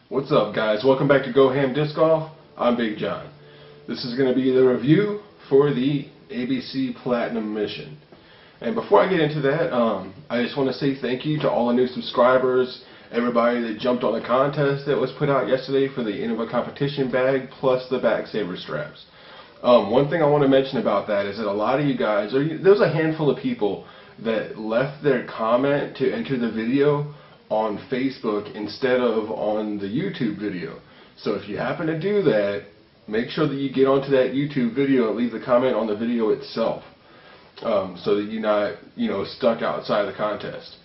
What's up, guys? Welcome back to GoHamDiscGolf. I'm Big John. This is going to be the review for the ABC Platinum Mission. And before I get into that, I just want to say thank you to all the new subscribers, everybody that jumped on the contest that was put out yesterday for the Innova Competition bag plus the back saver straps. One thing I want to mention about that is that a lot of you guys, there's a handful of people that left their comment to enter the video on Facebook instead of on the YouTube video. So if you happen to do that, make sure that you get onto that YouTube video and leave the comment on the video itself, so that you're not, stuck outside the contest.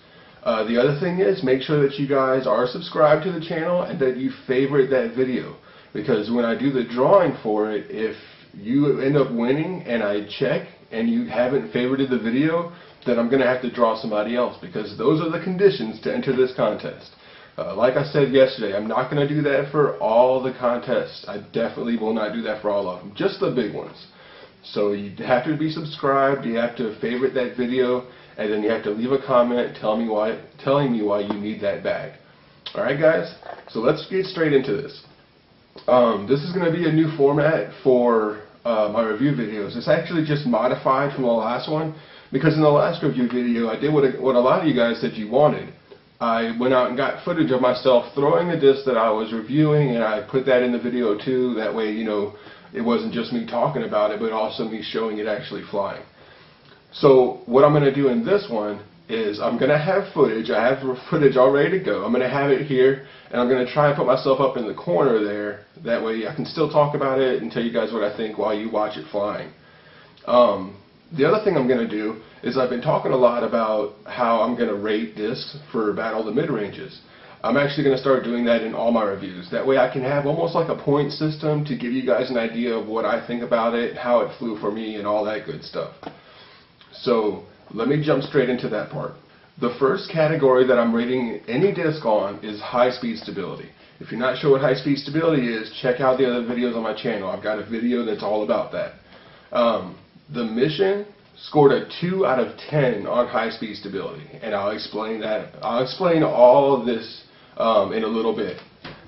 The other thing is, make sure that you guys are subscribed to the channel and that you favorite that video, because when I do the drawing for it, if you end up winning and I check and you haven't favorited the video, then I'm going to have to draw somebody else, because those are the conditions to enter this contest. Like I said yesterday, I'm not going to do that for all the contests. I definitely will not do that for all of them, just the big ones. So you have to be subscribed, you have to favorite that video, and then you have to leave a comment telling me why you need that bag. Alright guys, so let's get straight into this. This is going to be a new format for my review videos. It's actually just modified from the last one, because in the last review video I did what a lot of you guys said you wanted. I went out and got footage of myself throwing the disc that I was reviewing, and I put that in the video too. That way, it wasn't just me talking about it, but also me showing it actually flying. So what I'm going to do in this one is I'm going to have footage. I have footage all ready to go. I'm going to have it here, and I'm going to try and put myself up in the corner there. That way I can still talk about it and tell you guys what I think while you watch it flying. The other thing I'm going to do is I've been talking a lot about how I'm going to rate discs for Battle of the Mid-Ranges. I'm actually going to start doing that in all my reviews. That way I can have almost like a point system to give you guys an idea of what I think about it, how it flew for me, and all that good stuff. So let me jump straight into that part. The first category that I'm rating any disc on is high-speed stability. If you're not sure what high-speed stability is, check out the other videos on my channel. I've got a video that's all about that. The Mission scored a 2 out of 10 on high-speed stability, and I'll explain that. I'll explain all of this in a little bit.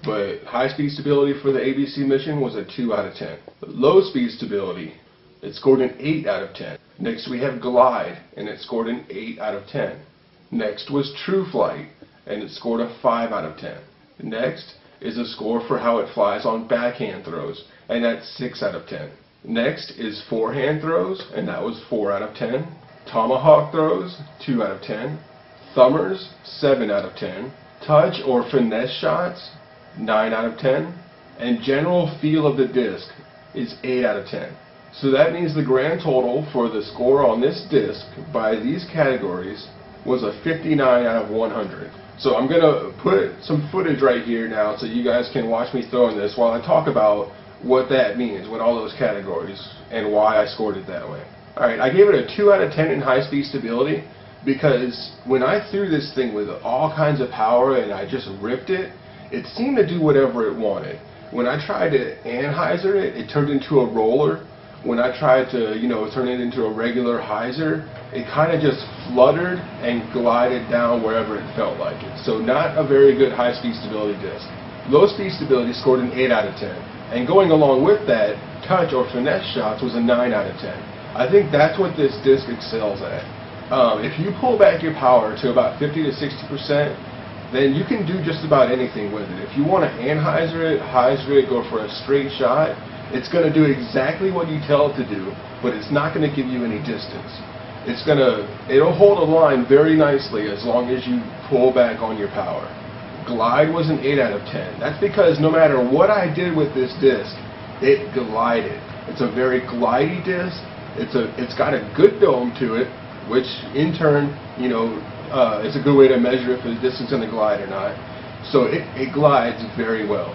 But high-speed stability for the ABC Mission was a 2 out of 10. Low-speed stability, it scored an 8 out of 10. Next we have Glide, and it scored an 8 out of 10. Next was True Flight, and it scored a 5 out of 10. Next is a score for how it flies on backhand throws, and that's 6 out of 10. Next is forehand throws, and that was 4 out of 10. Tomahawk throws, 2 out of 10. Thumbers, 7 out of 10. Touch or finesse shots, 9 out of 10. And general feel of the disc is 8 out of 10. So that means the grand total for the score on this disc by these categories was a 59 out of 100. So I'm going to put some footage right here now so you guys can watch me throwing this while I talk about what that means, what all those categories, and why I scored it that way. Alright, I gave it a 2 out of 10 in high-speed stability because when I threw this thing with all kinds of power and I just ripped it, it seemed to do whatever it wanted. When I tried to anhyzer it, it turned into a roller. When I tried to, turn it into a regular hyzer, it kind of just fluttered and glided down wherever it felt like it. So not a very good high-speed stability disc. Low-speed stability scored an 8 out of 10. And going along with that, touch or finesse shots was a 9 out of 10. I think that's what this disc excels at. If you pull back your power to about 50 to 60%, then you can do just about anything with it. If you want to anhyzer it, hyzer it, go for a straight shot, it's going to do exactly what you tell it to do, but it's not going to give you any distance. It'll hold a line very nicely as long as you pull back on your power. Glide was an 8 out of 10. That's because no matter what I did with this disc, it glided. It's a very glidey disc. It's got a good dome to it, which in turn, is a good way to measure if the disc is going to glide or not. So it glides very well.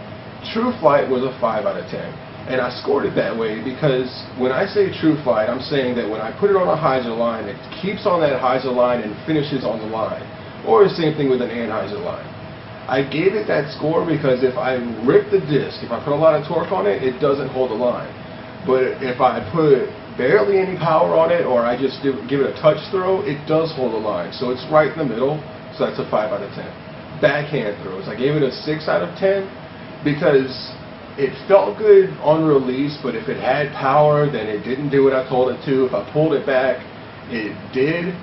True Flight was a 5 out of 10. And I scored it that way because when I say True Flight, I'm saying that when I put it on a hyzer line, it keeps on that hyzer line and finishes on the line. Or the same thing with an anhyzer line. I gave it that score because if I rip the disc, if I put a lot of torque on it, it doesn't hold the line. But if I put barely any power on it, or I just give it a touch throw, it does hold the line. So it's right in the middle, so that's a 5 out of 10. Backhand throws, I gave it a 6 out of 10 because it felt good on release, but if it had power, then it didn't do what I told it to. If I pulled it back, it did.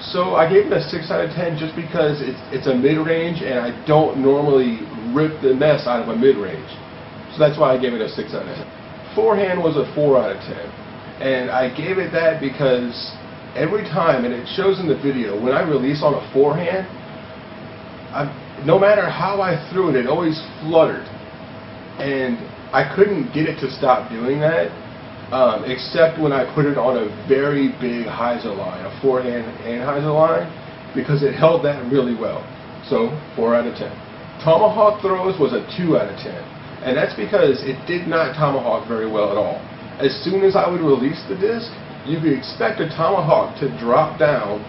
So I gave it a 6 out of 10 just because it's a mid-range, and I don't normally rip the mess out of a mid-range. So that's why I gave it a 6 out of 10. Forehand was a 4 out of 10. And I gave it that because every time, and it shows in the video, when I release on a forehand, no matter how I threw it, it always fluttered. And I couldn't get it to stop doing that, except when I put it on a very big hyzer line, a forehand and hyzer line, because it held that really well. So 4 out of 10. Tomahawk throws was a 2 out of 10. And that's because it did not tomahawk very well at all. As soon as I would release the disc, you could expect a tomahawk to drop down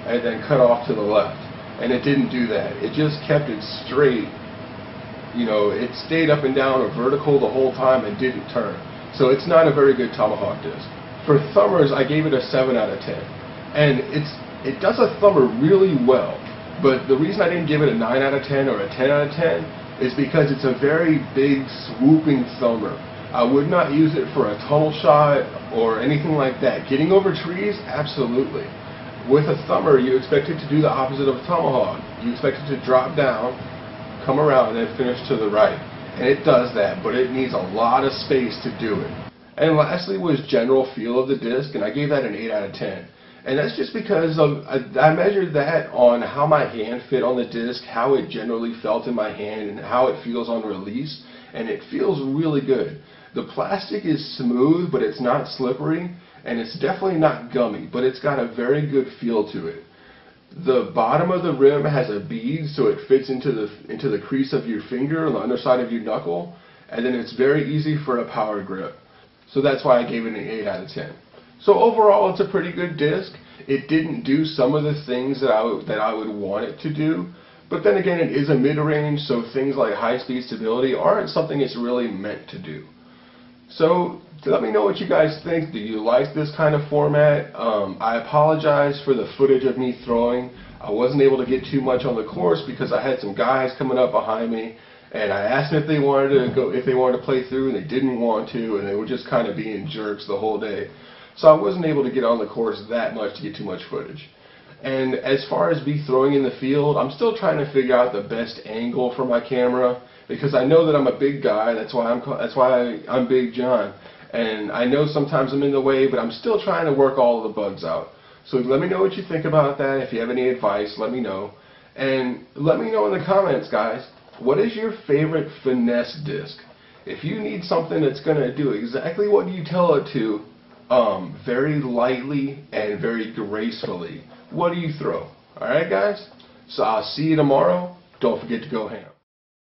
and then cut off to the left. And it didn't do that. It just kept it straight. You know, it stayed up and down or vertical the whole time and didn't turn. So it's not a very good tomahawk disc. For thumbers, I gave it a 7 out of 10. And it does a thumber really well. But the reason I didn't give it a 9 out of 10 or a 10 out of 10 is because it's a very big swooping thumber. I would not use it for a tunnel shot or anything like that. Getting over trees, absolutely. With a thumber, you expect it to do the opposite of a tomahawk. You expect it to drop down, come around, and then finish to the right. And it does that, but it needs a lot of space to do it. And lastly was general feel of the disc, and I gave that an 8 out of 10. And that's just because I measured that on how my hand fit on the disc, how it generally felt in my hand, and how it feels on release, and it feels really good. The plastic is smooth, but it's not slippery, and it's definitely not gummy, but it's got a very good feel to it. The bottom of the rim has a bead, so it fits into the crease of your finger on the underside of your knuckle, and then it's very easy for a power grip. So that's why I gave it an 8 out of 10. So overall, it's a pretty good disc. It didn't do some of the things that I would want it to do, but then again, it is a mid-range, so things like high-speed stability aren't something it's really meant to do. So let me know what you guys think. Do you like this kind of format? I apologize for the footage of me throwing. I wasn't able to get too much on the course because I had some guys coming up behind me, and I asked them if they wanted to play through, and they didn't want to, and they were just kind of being jerks the whole day. So I wasn't able to get on the course that much to get too much footage. And as far as me throwing in the field, I'm still trying to figure out the best angle for my camera, because I know that I'm a big guy. That's why I'm Big John. And I know sometimes I'm in the way, but I'm still trying to work all of the bugs out. So let me know what you think about that. If you have any advice, let me know. And let me know in the comments, guys, what is your favorite finesse disc? If you need something that's going to do exactly what you tell it to, very lightly and very gracefully, what do you throw? Alright guys? So I'll see you tomorrow. Don't forget to go ham.